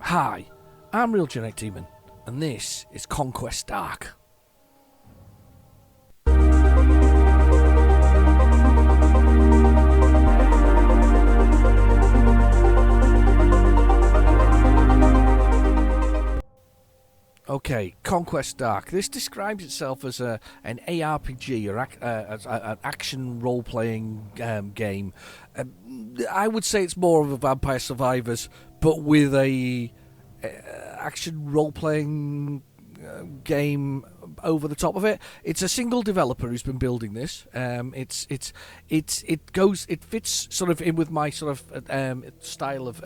Hi, I'm RealGenericDemon, and this is Conquest Dark. Okay, Conquest Dark. This describes itself as an ARPG, or an action role-playing game. I would say it's more of a Vampire Survivors, but with a action role-playing game over the top of it. It's a single developer who's been building this. It fits sort of in with my sort of style of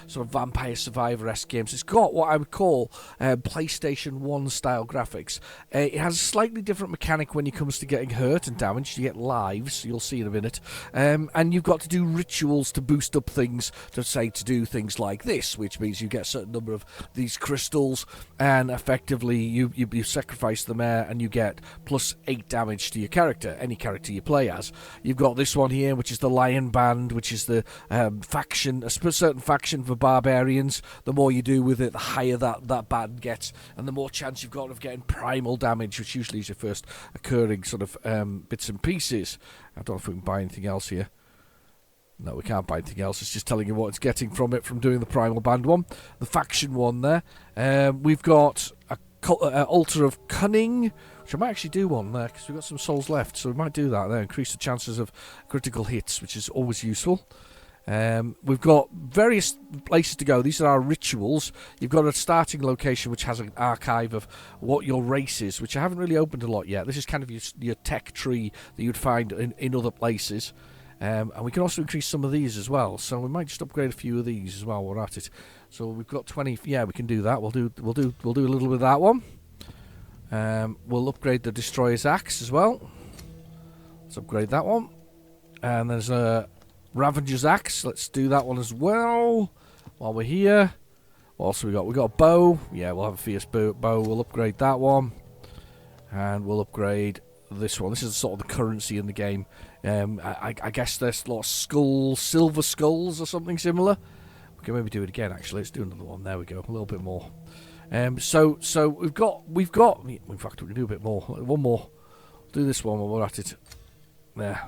sort of Vampire Survivor-esque games. It's got what I would call PlayStation 1 style graphics. It has a slightly different mechanic when it comes to getting hurt and damaged. You get lives, you'll see in a minute, and you've got to do rituals to boost up things, to do things like this, which means you get a certain number of these crystals, and effectively you sacrifice them and you get +8 damage to your character, any character you play as. You've got this one here, which is the Lion Band, which is the faction, a certain faction for barbarians. The more you do with it, the higher that band gets, and the more chance you've got of getting primal damage, which usually is your first occurring sort of bits and pieces. I don't know if we can buy anything else here. No, we can't buy anything else. It's just telling you what it's getting from it, from doing the primal band one. The faction one there. We've got a Altar of Cunning, which I might actually do one there, because we've got some souls left, so we might do that there, increase the chances of critical hits, which is always useful. We've got various places to go. These are our rituals. You've got a starting location which has an archive of what your race is, which I haven't really opened a lot yet. This is kind of your tech tree that you'd find in other places. And we can also increase some of these as well, so we might just upgrade a few of these as well while we're at it. So we've got 20. Yeah, we can do that. We'll do a little bit of that one. We'll upgrade the Destroyer's Axe as well. Let's upgrade that one. And there's a Ravager's Axe. Let's do that one as well while we're here. What else have we got? We've got a bow. Yeah, we'll have a fierce bow. We'll upgrade that one. And we'll upgrade this one. This is sort of the currency in the game. I guess there's a lot of skulls, silver skulls or something similar. We can maybe do it again, actually. Let's do another one. There we go. A little bit more. So we've got. In fact, we can do a bit more. One more. Do this one while we're at it. There.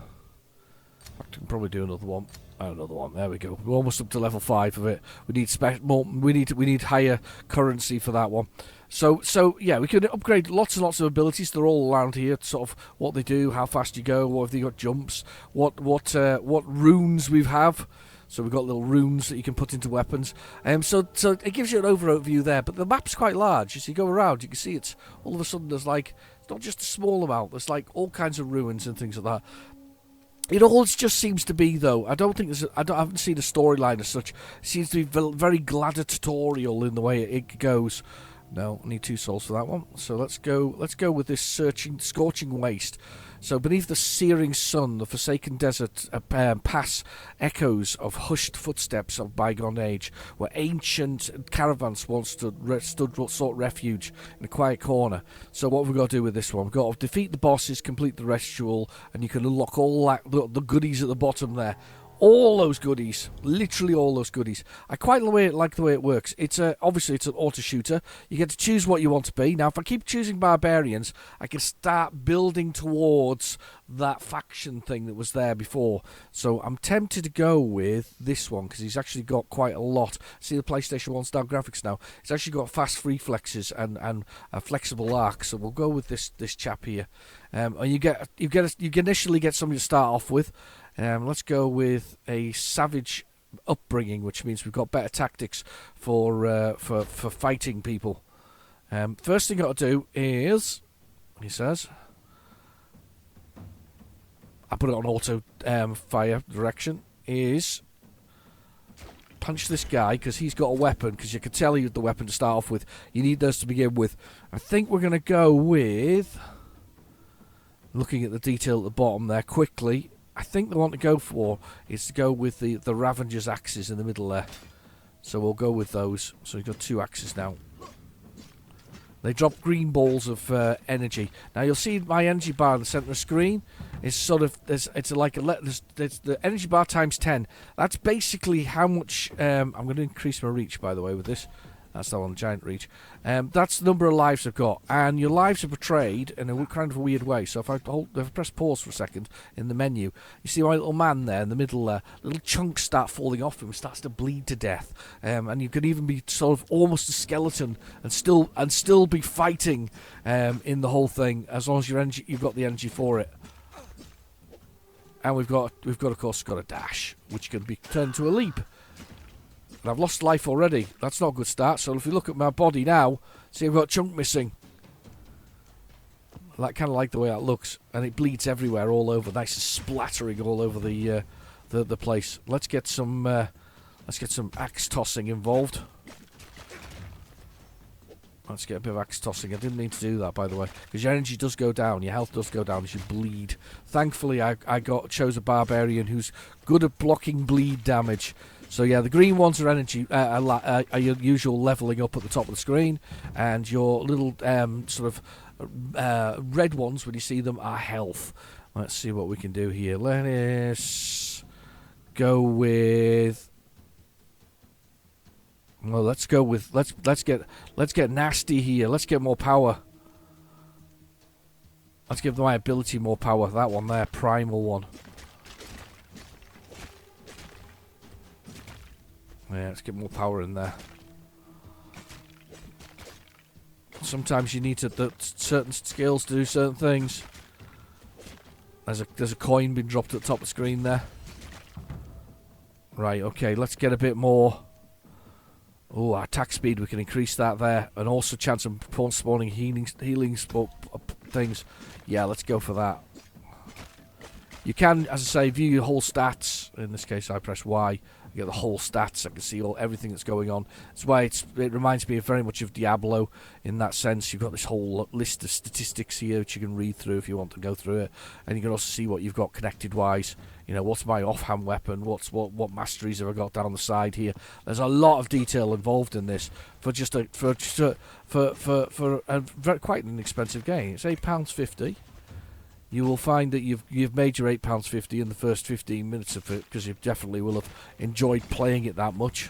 In fact, we can probably do another one. Another one. There we go. We're almost up to level 5 of it. We need more. We need higher currency for that one. So yeah, we can upgrade lots and lots of abilities. They're all around here. Sort of what they do, how fast you go, what have they got jumps, what runes we have. So we've got little runes that you can put into weapons. So it gives you an overview there. But the map's quite large. As you go around, you can see it's all of a sudden there's like, it's not just a small amount. There's like all kinds of ruins and things like that. It all just seems to be, though, I haven't seen a storyline as such. It seems to be very gladiatorial in the way it goes. No, I need 2 souls for that one. So let's go with this scorching waste. So beneath the searing sun, the forsaken desert pass echoes of hushed footsteps of bygone age, where ancient caravans once stood sought refuge in a quiet corner. So what have we got to do with this one? We've got to defeat the bosses, complete the ritual, and you can unlock all the goodies at the bottom there. All those goodies, literally all those goodies. I quite like the way it works. Obviously it's an auto shooter. You get to choose what you want to be. Now, if I keep choosing barbarians, I can start building towards that faction thing that was there before. So I'm tempted to go with this one because he's actually got quite a lot. See the PlayStation 1 style graphics now. It's actually got fast reflexes and a flexible arc. So we'll go with this chap here. And you initially get something to start off with. Let's go with a savage upbringing, which means we've got better tactics for fighting people. First thing I've got to do is, he says, I put it on auto fire direction, is punch this guy because he's got a weapon, because you can tell he had the weapon to start off with. You need those to begin with. I think we're going to go with, looking at the detail at the bottom there quickly, I think the one to go for is to go with the Ravager's axes in the middle there. So we'll go with those. So we've got 2 axes now. They drop green balls of energy. Now you'll see my energy bar in the centre of the screen. It's sort of it's the energy bar times 10. That's basically how much. I'm going to increase my reach, by the way, with this. That's the one, giant reach. That's the number of lives I've got, and your lives are portrayed in a kind of a weird way. So if I press pause for a second in the menu, you see my little man there in the middle. Little chunks start falling off him, and starts to bleed to death. And you could even be sort of almost a skeleton and still be fighting in the whole thing, as long as you've got the energy for it. And we've got of course got a dash, which can be turned to a leap. And I've lost life already. That's not a good start. So if you look at my body now, see I've got a chunk missing. I kind of like the way that looks, and it bleeds everywhere, all over, nice and splattering all over the place. Let's get some axe tossing involved. Let's get a bit of axe tossing. I didn't mean to do that, by the way, because your energy does go down, your health does go down as you bleed. Thankfully, I chose a barbarian who's good at blocking bleed damage. So yeah, the green ones are energy, are your usual leveling up at the top of the screen, and your little sort of red ones, when you see them, are health. Let's see what we can do here. Let's go with. Well, let's get nasty here. Let's get more power. Let's give my ability more power. That one there, primal one. Yeah, let's get more power in there. Sometimes you need certain skills to do certain things. There's a coin being dropped at the top of the screen there. Right, okay, let's get a bit more. Oh, our attack speed, we can increase that there. And also chance of spawning healing things. Yeah, let's go for that. You can, as I say, view your whole stats. In this case, I press Y. I get the whole stats. I can see everything that's going on. That's why it reminds me very much of Diablo in that sense. You've got this whole list of statistics here which you can read through if you want to go through it, and you can also see what you've got connected wise. You know, what's my offhand weapon? What masteries have I got down the side here? There's a lot of detail involved in this for quite an inexpensive game. It's £8.50. You will find that you've made your £8.50 in the first 15 minutes of it, because you definitely will have enjoyed playing it that much,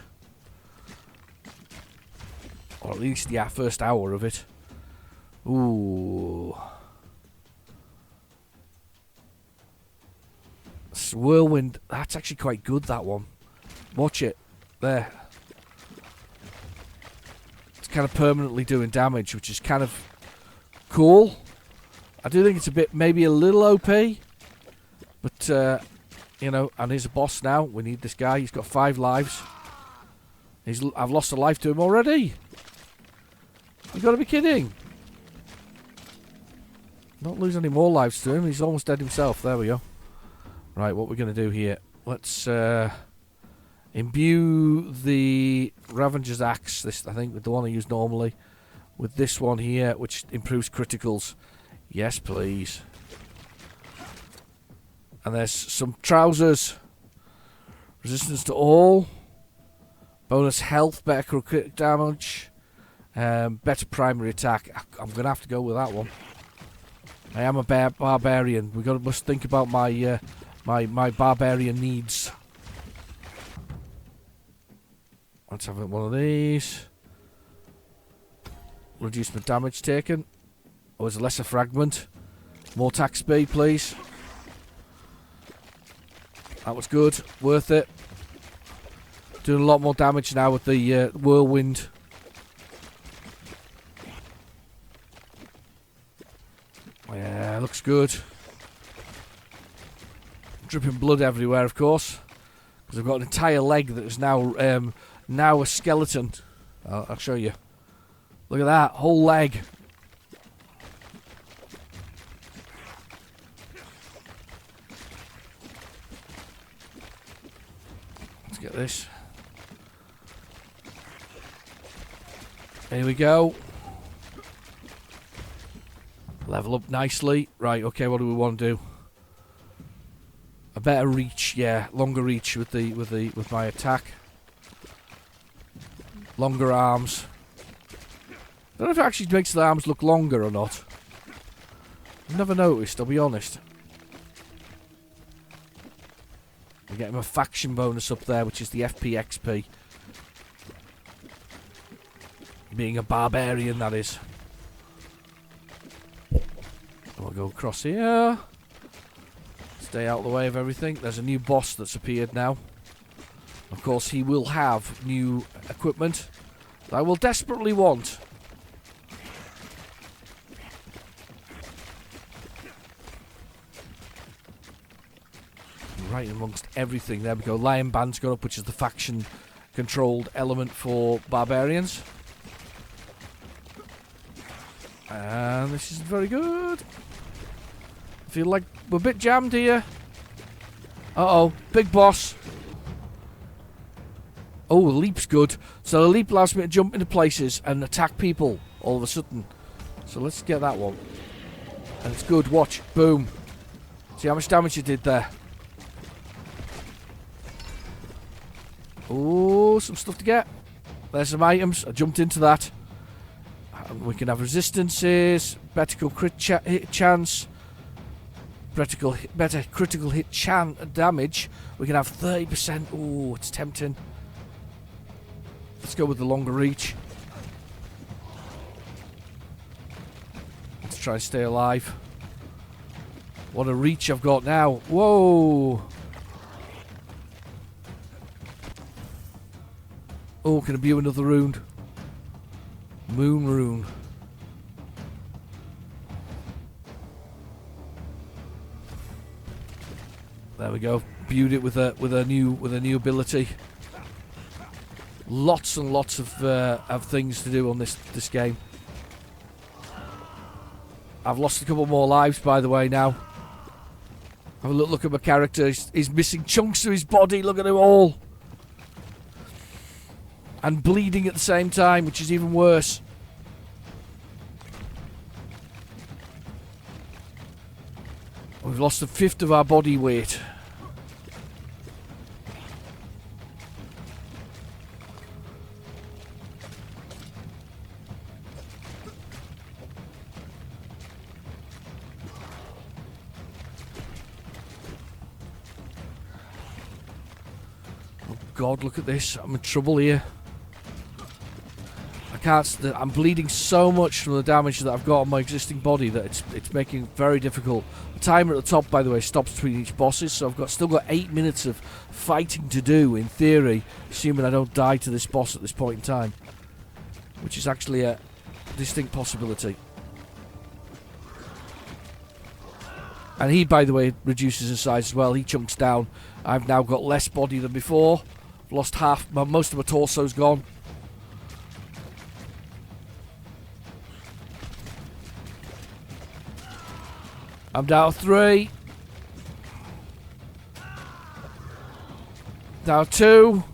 or at least the first hour of it. Ooh, Whirlwind. That's actually quite good. That one. Watch it there. It's kind of permanently doing damage, which is kind of cool. I do think it's maybe a little OP, but, you know, and he's a boss now. We need this guy. He's got 5 lives. I've lost a life to him already. You've got to be kidding. Not lose any more lives to him. He's almost dead himself. There we go. Right, what we're going to do here. Let's imbue the Ravager's Axe, this, I think, with the one I use normally, with this one here, which improves criticals. Yes, please. And there's some trousers. Resistance to all. Bonus health, better crit damage. Better primary attack. I'm going to have to go with that one. I am a barbarian. Must think about my my barbarian needs. Let's have one of these. Reduce my damage taken. Oh, there's a lesser fragment. More attack speed, please. That was good. Worth it. Doing a lot more damage now with the whirlwind. Yeah, looks good. Dripping blood everywhere, of course, because I've got an entire leg that is now a skeleton. I'll show you. Look at that whole leg. Let's get this. Here we go. Level up nicely. Right, okay, what do we want to do? A better reach, yeah, longer reach with my attack. Longer arms. I don't know if it actually makes the arms look longer or not. I've never noticed, I'll be honest. We're getting a faction bonus up there, which is the FPXP. Being a barbarian, that is. We'll go across here. Stay out of the way of everything. There's a new boss that's appeared now. Of course, he will have new equipment that I will desperately want. Right amongst everything. There we go. Lion Band's gone up, which is the faction-controlled element for barbarians. And this isn't very good. I feel like we're a bit jammed here. Uh-oh. Big boss. Oh, the leap's good. So the leap allows me to jump into places and attack people all of a sudden. So let's get that one. And it's good. Watch. Boom. See how much damage you did there. Oh, some stuff to get. There's some items. I jumped into that. We can have resistances, better crit hit chance, better critical hit damage. We can have 30%. Oh, it's tempting. Let's go with the longer reach. Let's try and stay alive. What a reach I've got now. Whoa. Oh, can I view another rune? Moon rune. There we go. Viewed it with a new ability. Lots and lots of things to do on this game. I've lost a couple more lives, by the way. Now, have a look at my character. He's missing chunks of his body. Look at him all. And bleeding at the same time, which is even worse. We've lost a fifth of our body weight. Oh God, look at this. I'm in trouble here. I'm bleeding so much from the damage that I've got on my existing body that it's making it very difficult. The timer at the top, by the way, stops between each bosses, so I've still got 8 minutes of fighting to do, in theory, assuming I don't die to this boss at this point in time, which is actually a distinct possibility. And he, by the way, reduces in size as well. He chunks down. I've now got less body than before. I've lost most of my torso's gone. I'm down 3. Down 2. Look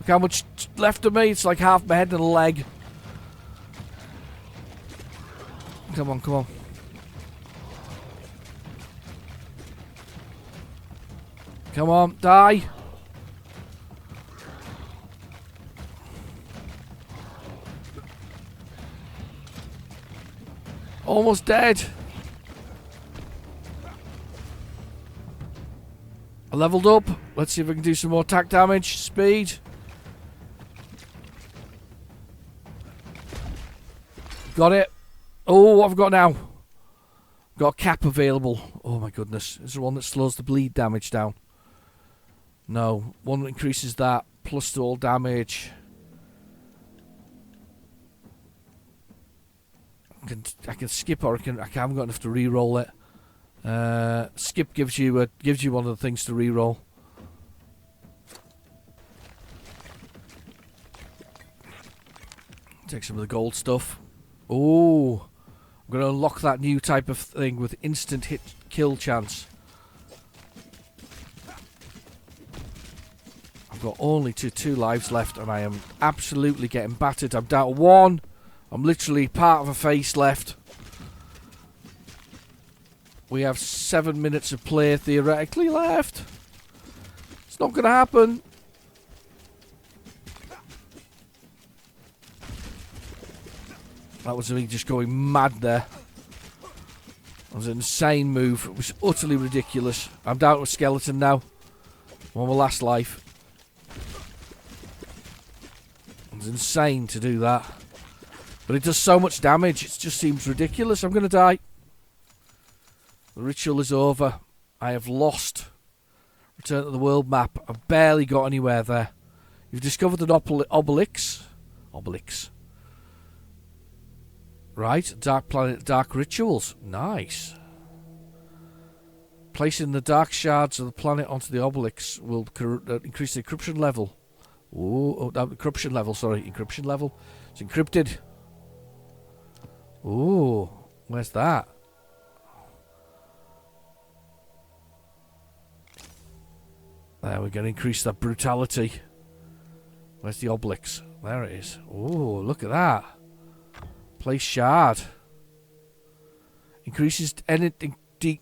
how much left of me. It's like half my head and a leg. Come on, come on. Come on, die. Almost dead. I leveled up. Let's see if we can do some more attack damage. Speed. Got it. Oh, what have I got now? Got a cap available. Oh my goodness. Is there one that slows the bleed damage down? No. One that increases that. Plus to all damage. I can skip, or I haven't got enough to re-roll it. Skip gives you one of the things to re-roll. Take some of the gold stuff. Oh, I'm going to unlock that new type of thing with instant hit kill chance. I've got only two lives left, and I am absolutely getting battered. I'm down to 1. I'm literally part of a face left. We have 7 minutes of play theoretically left. It's not going to happen. That was me just going mad there. That was an insane move. It was utterly ridiculous. I'm down to a skeleton now. I'm on my last life. It was insane to do that. But it does so much damage, it just seems ridiculous. I'm going to die. The ritual is over. I have lost. Return to the world map. I've barely got anywhere there. You've discovered an obelix. Right, dark planet, dark rituals. Nice. Placing the dark shards of the planet onto the obelix will increase the encryption level. Encryption level, sorry. Encryption level. It's encrypted. Ooh, where's that? There, we're going to increase that brutality. Where's the obelix? There it is. Ooh, look at that. Place shard. Increases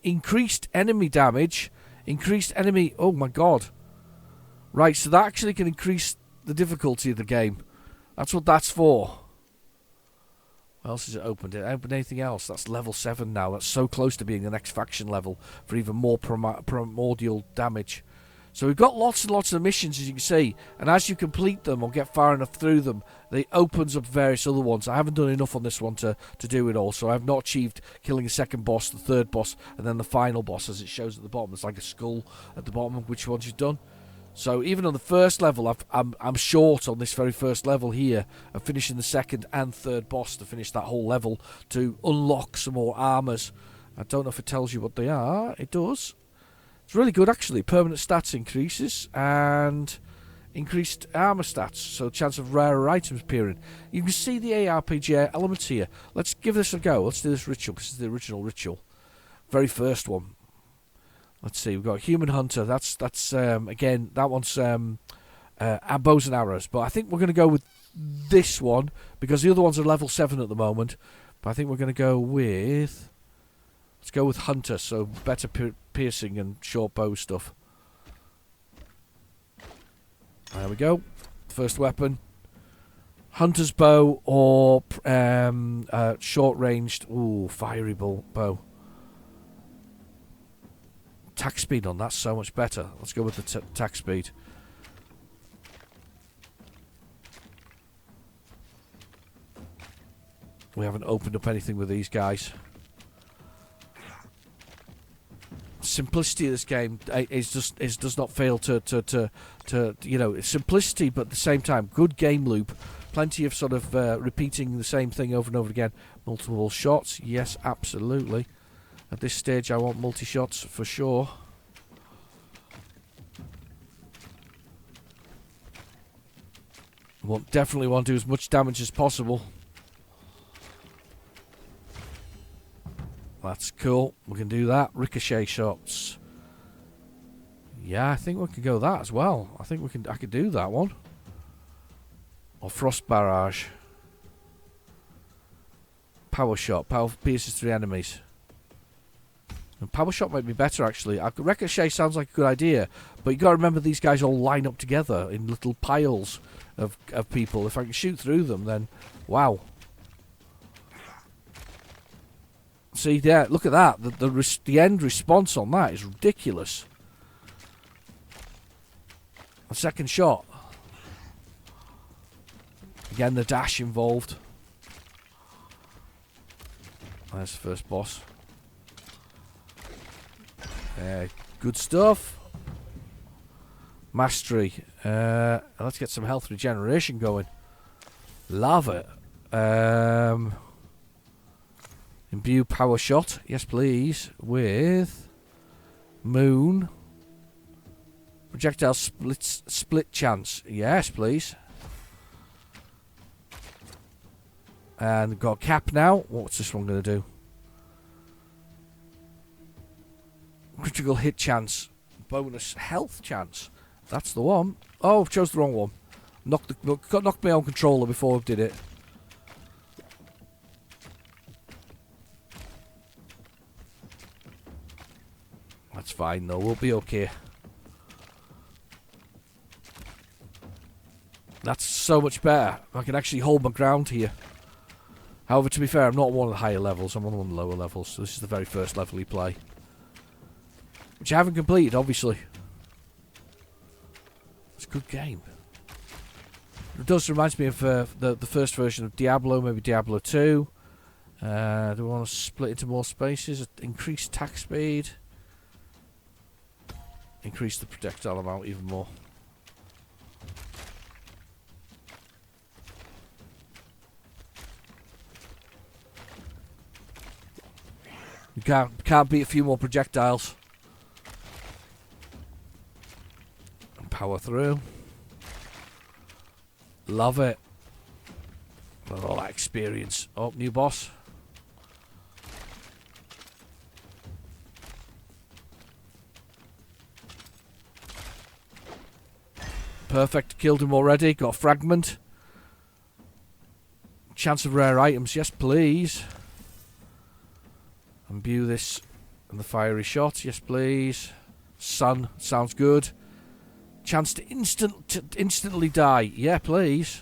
increased enemy damage. Increased enemy... Oh my god. Right, so that actually can increase the difficulty of the game. That's what that's for. What else has it opened? It opened anything else? That's level 7 now. That's so close to being the next faction level for even more primordial damage. So we've got lots and lots of missions, as you can see, and as you complete them or get far enough through them, it opens up various other ones. I haven't done enough on this one to do it all, so I've not achieved killing the second boss, the third boss, and then the final boss, as it shows at the bottom. There's like a skull at the bottom of which ones you've done. So even on the first level, I'm short on this very first level here of finishing the second and third boss to finish that whole level to unlock some more armors. I don't know if it tells you what they are. It does. It's really good, actually. Permanent stats increases and increased armor stats, so chance of rarer items appearing. You can see the ARPG elements here. Let's give this a go. Let's do this ritual, because it's the original ritual. Very first one. Let's see, we've got Human Hunter. That's again, that one's bows and arrows. But I think we're going to go with this one, because the other ones are level 7 at the moment. But I think we're going to go with... Let's go with Hunter, so better piercing and short bow stuff. There we go. First weapon. Hunter's bow or short-ranged... Ooh, fiery bow. Attack speed on that's so much better. Let's go with the attack speed. We haven't opened up anything with these guys. Simplicity of this game does not fail to you know, simplicity, but at the same time good game loop, plenty of sort of repeating the same thing over and over again. Multiple shots, yes, absolutely. At this stage I want multi-shots for sure. Definitely want to do as much damage as possible. That's cool. We can do that. Ricochet shots. Yeah, I think we can go that as well. I think I could do that one. Or frost barrage. Power shot. Power pierces 3 enemies. And power shot might be better, actually. Ricochet sounds like a good idea, but you got to remember these guys all line up together in little piles of people. If I can shoot through them, then wow. See there, look at that. The end response on that is ridiculous. A second shot. Again, the dash involved. There's the first boss. Good stuff. Mastery. Let's get some health regeneration going. Love it. Imbue power shot. Yes, please. With moon. Projectile split chance. Yes, please. And got cap now. What's this one going to do? Critical hit chance. Bonus health chance. That's the one. Oh, I've chose the wrong one. Knocked my own controller before I did it. That's fine though, we'll be okay. That's so much better. I can actually hold my ground here. However, to be fair, I'm not on one of the higher levels, I'm on one of the lower levels, so this is the very first level you play. Which I haven't completed, obviously. It's a good game. It does remind me of the first version of Diablo, maybe Diablo 2. Do we want to split into more spaces? Increase attack speed. Increase the projectile amount even more. You can't beat a few more projectiles. And power through. Love it. With all that experience. Oh, new boss. Perfect. Killed him already. Got a fragment. Chance of rare items. Yes, please. Imbue this and the fiery shot. Yes, please. Sun. Sounds good. Chance to instantly die. Yeah, please.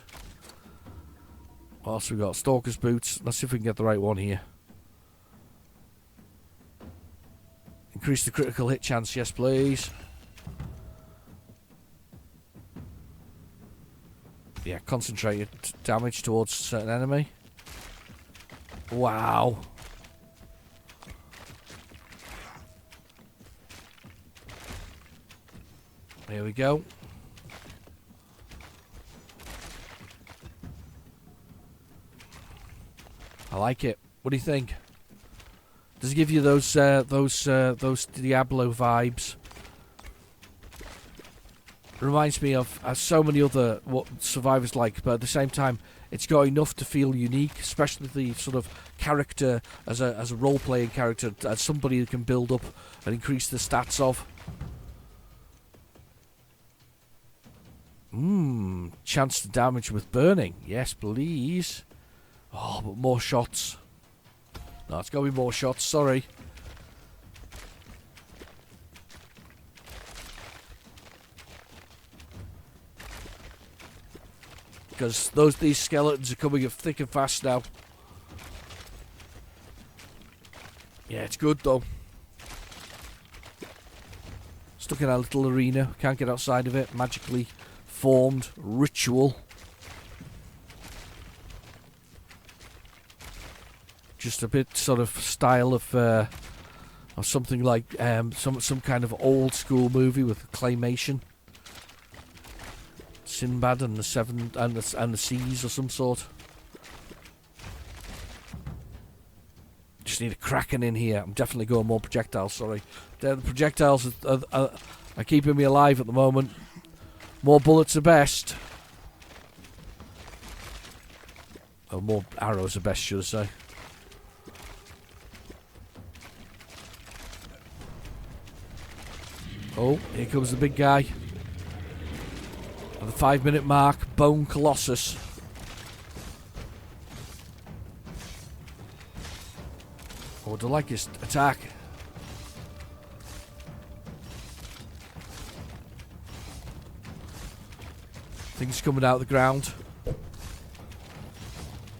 What else we got? Stalker's boots. Let's see if we can get the right one here. Increase the critical hit chance. Yes, please. Yeah, concentrated damage towards a certain enemy. Wow. Here we go. I like it. What do you think? Does it give you those Diablo vibes? Reminds me of so many other what Survivor's like, but at the same time, it's got enough to feel unique, especially the sort of character as a role-playing character, as somebody who can build up and increase the stats of. Chance to damage with burning. Yes, please. Oh, but more shots. No, it's got to be more shots. Sorry. Because these skeletons are coming up thick and fast now. Yeah, it's good though. Stuck in our little arena. Can't get outside of it. Magically formed ritual. Just a bit sort of style of something like some kind of old school movie with claymation. Sinbad and the Seven and the Seas or some sort. Just need a Kraken in here. I'm definitely going more projectiles. Sorry, the projectiles are keeping me alive at the moment. More bullets are best. Oh, more arrows are best, should I say? Oh, here comes the big guy. At the 5-minute mark, Bone Colossus. Oh, I like his attack. Things coming out of the ground.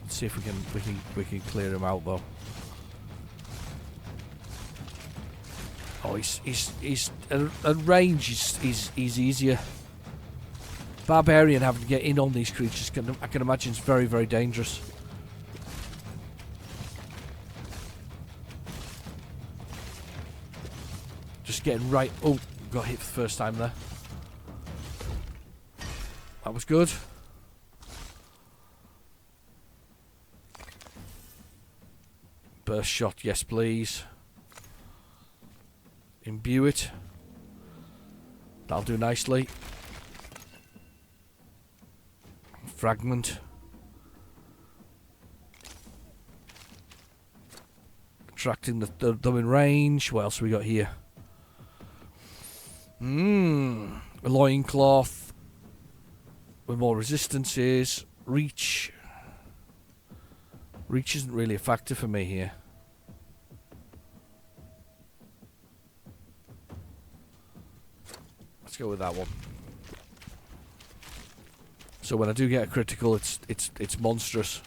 Let's see if we can clear him out though. Oh, he's at range. He's easier. Barbarian having to get in on these creatures, I can imagine it's very, very dangerous. Just getting right. Oh, got hit for the first time there. That was good. Burst shot, yes please. Imbue it. That'll do nicely. Fragment. Attracting them in range. What else we got here? A loincloth. With more resistances. Reach. Reach isn't really a factor for me here. Let's go with that one. So when I do get a critical, it's monstrous.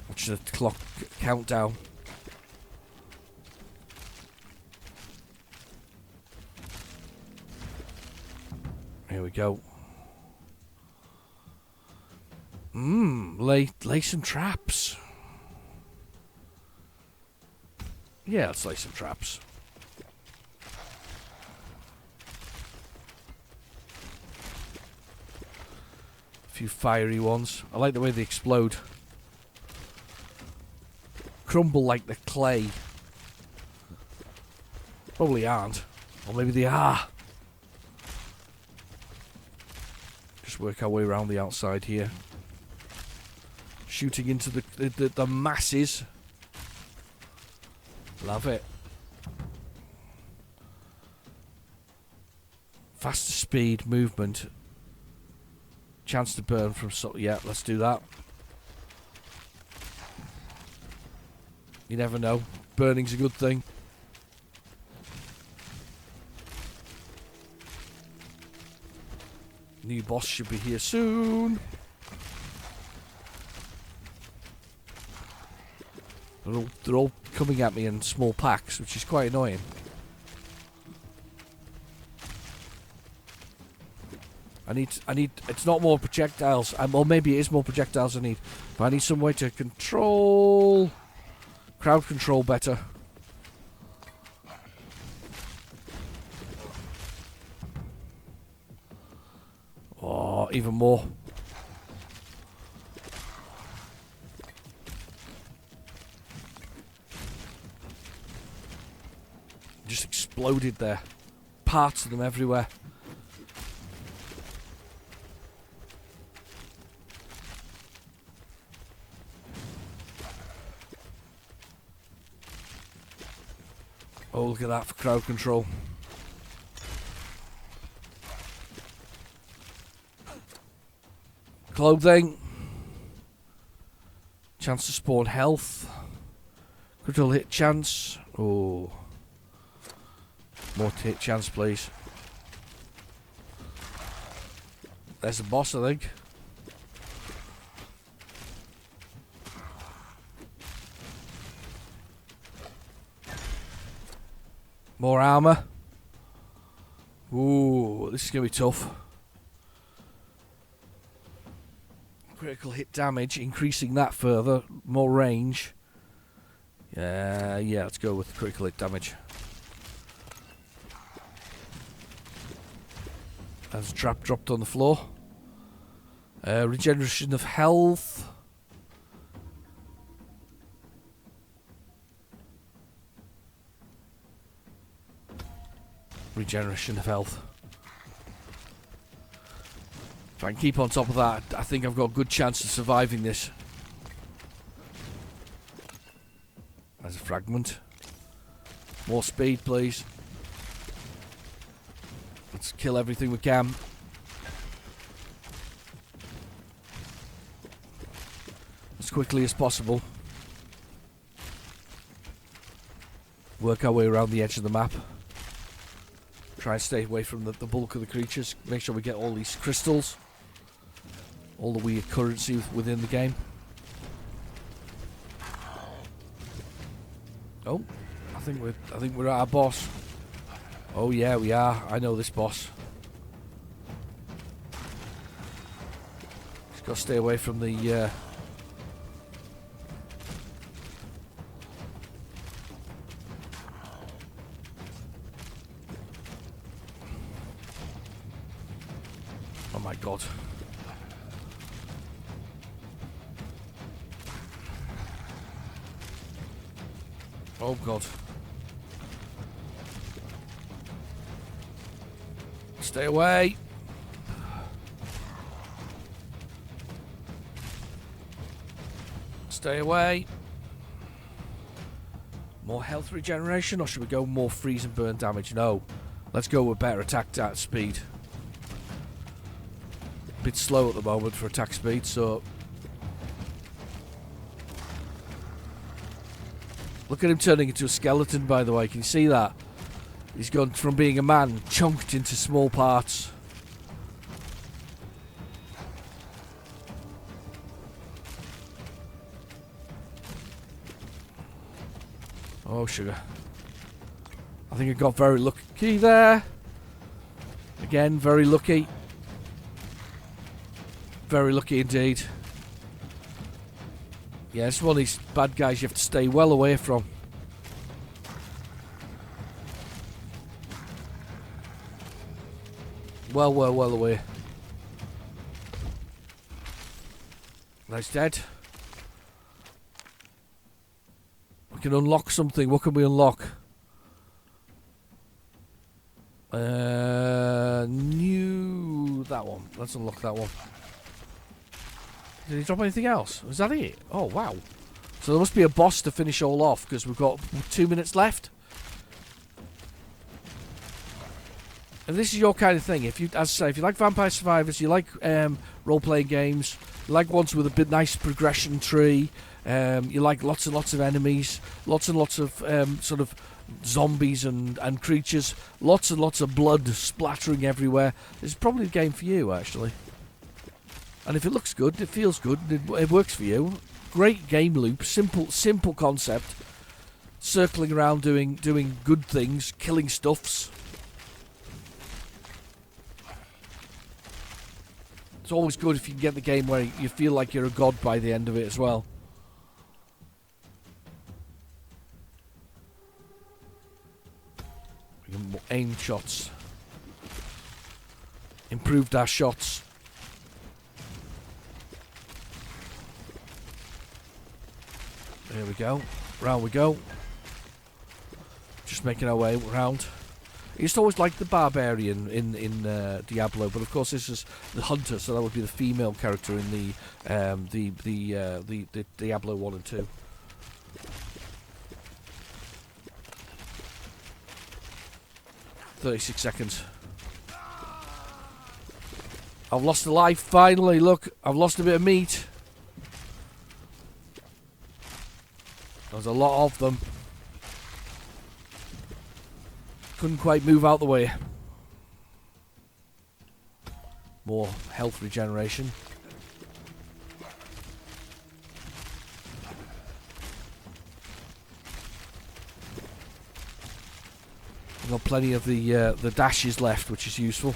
Watch the clock countdown. Here we go. Lay some traps. Yeah, let's lay some traps. A few fiery ones. I like the way they explode. Crumble like the clay. Probably aren't. Or maybe they are. Just work our way around the outside here. Shooting into the masses. Love it. Faster speed, movement. Chance to burn from... yeah, let's do that. You never know. Burning's a good thing. New boss should be here soon. They're all coming at me in small packs, which is quite annoying. I need, it's not more projectiles, or maybe it is more projectiles I need, but I need some way to control, crowd control better. Oh, even more. Just exploded there. Parts of them everywhere. Oh, look at that for crowd control. Clothing. Chance to spawn health. Critical hit chance. Oh. More hit chance, please. There's the boss, I think. More armor. Ooh, this is going to be tough. Critical hit damage, increasing that further. More range. Yeah, let's go with critical hit damage. There's a trap dropped on the floor. Regeneration of health. Regeneration of health. If I can keep on top of that, I think I've got a good chance of surviving this. There's a fragment. More speed, please. Let's kill everything we can. As quickly as possible. Work our way around the edge of the map. Try and stay away from the bulk of the creatures. Make sure we get all these crystals. All the weird currency within the game. Oh, I think we're at our boss. Oh yeah, we are. I know this boss. Just gotta stay away from the oh my god. Oh god. Stay away. Stay away. More health regeneration, or should we go more freeze and burn damage? No. Let's go with better attack speed. A bit slow at the moment for attack speed, so... Look at him turning into a skeleton, by the way. Can you see that? He's gone from being a man, chunked into small parts. Oh, sugar. I think I got very lucky there. Again, very lucky. Very lucky indeed. Yeah, it's one of these bad guys you have to stay well away from. Well away. Nice, dead. We can unlock something. What can we unlock? New... that one. Let's unlock that one. Did he drop anything else? Was that it? Oh, wow. So there must be a boss to finish all off, because we've got 2 minutes left. And this is your kind of thing. If you, as I say, if you like Vampire Survivors, you like role-playing games, you like ones with a bit nice progression tree, you like lots and lots of enemies, lots and lots of sort of zombies and creatures, lots and lots of blood splattering everywhere, this is probably the game for you, actually. And if it looks good, it feels good, it works for you. Great game loop, simple concept, circling around doing good things, killing stuffs. It's always good if you can get the game where you feel like you're a god by the end of it as well. We can aim shots. Improved our shots. There we go. Round we go. Just making our way round. I used to always like the barbarian in Diablo, but of course this is the hunter, so that would be the female character in the Diablo 1 and 2. "36 seconds. I've lost a life, finally, look, I've lost a bit of meat. There's a lot of them. Couldn't quite move out the way. More health regeneration. We've got plenty of the dashes left, which is useful.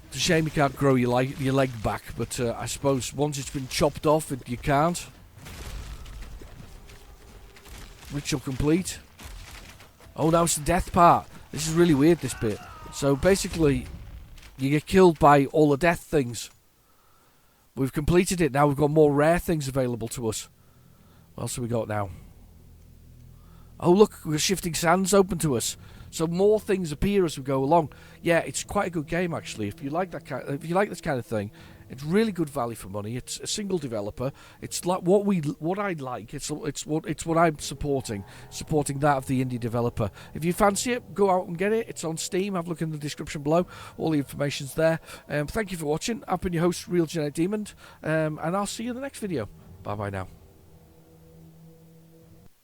It's a shame you can't grow your leg back, but I suppose once it's been chopped off, you can't. Ritual complete. Oh, now it's the death part. This is really weird, this bit. So basically, you get killed by all the death things. We've completed it. Now we've got more rare things available to us. What else have we got now? Oh, look, we've got shifting sands open to us. So more things appear as we go along. Yeah, it's quite a good game, actually. If you like that if you like this kind of thing, it's really good value for money. It's a single developer. It's like what I like. It's what I'm supporting that of the indie developer. If you fancy it, go out and get it. It's on Steam. Have a look in the description below. All the information's there. Thank you for watching. I've been your host, RealGenericDemon, and I'll see you in the next video. Bye bye now.